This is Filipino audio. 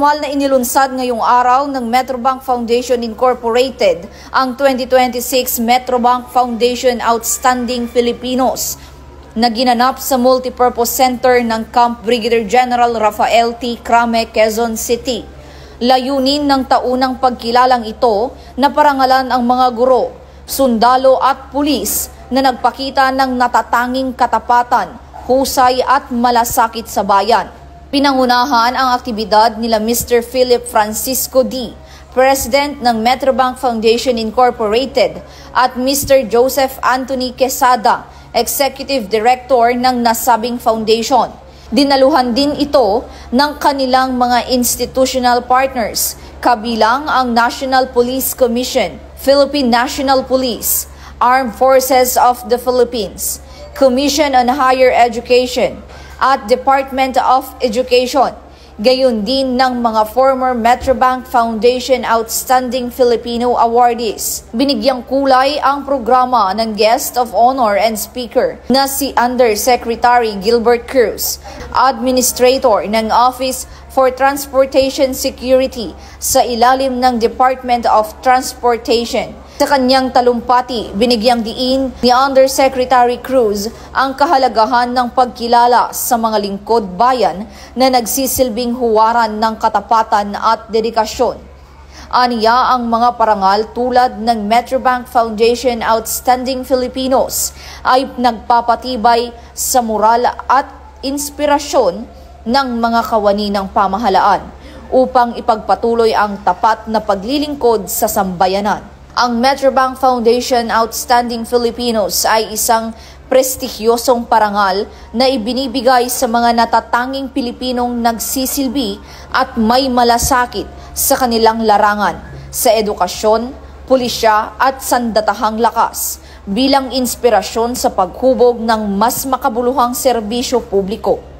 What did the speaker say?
Formal na inilunsad ngayong araw ng Metrobank Foundation Incorporated ang 2026 Metrobank Foundation Outstanding Filipinos na ginanap sa Multipurpose Center ng Camp Brigadier General Rafael T. Crame, Quezon City. Layunin ng taunang pagkilalang ito na parangalan ang mga guro, sundalo at pulis na nagpakita ng natatanging katapatan, husay at malasakit sa bayan. Pinangunahan ang aktibidad nila Mr. Philip Francisco D., President ng Metrobank Foundation Incorporated, at Mr. Joseph Anthony Quesada, Executive Director ng nasabing foundation. Dinaluhan din ito ng kanilang mga institutional partners, kabilang ang National Police Commission, Philippine National Police, Armed Forces of the Philippines, Commission on Higher Education, at Department of Education, gayon din ng mga former Metrobank Foundation Outstanding Filipino awardees. Binigyang kulay ang programa ng Guest of Honor and Speaker na si Undersecretary Gilbert Cruz, Administrator ng Office for Transportation Security sa ilalim ng Department of Transportation. Sa kanyang talumpati, binigyang diin ni Undersecretary Cruz ang kahalagahan ng pagkilala sa mga lingkod bayan na nagsisilbing huwaran ng katapatan at dedikasyon. Aniya ang mga parangal tulad ng Metrobank Foundation Outstanding Filipinos ay nagpapatibay sa moral at inspirasyon ng mga kawani ng pamahalaan upang ipagpatuloy ang tapat na paglilingkod sa sambayanan. Ang Metrobank Foundation Outstanding Filipinos ay isang prestigyosong parangal na ibinibigay sa mga natatanging Pilipinong nagsisilbi at may malasakit sa kanilang larangan sa edukasyon, pulisya at sandatahang lakas bilang inspirasyon sa paghubog ng mas makabuluhang serbisyo publiko.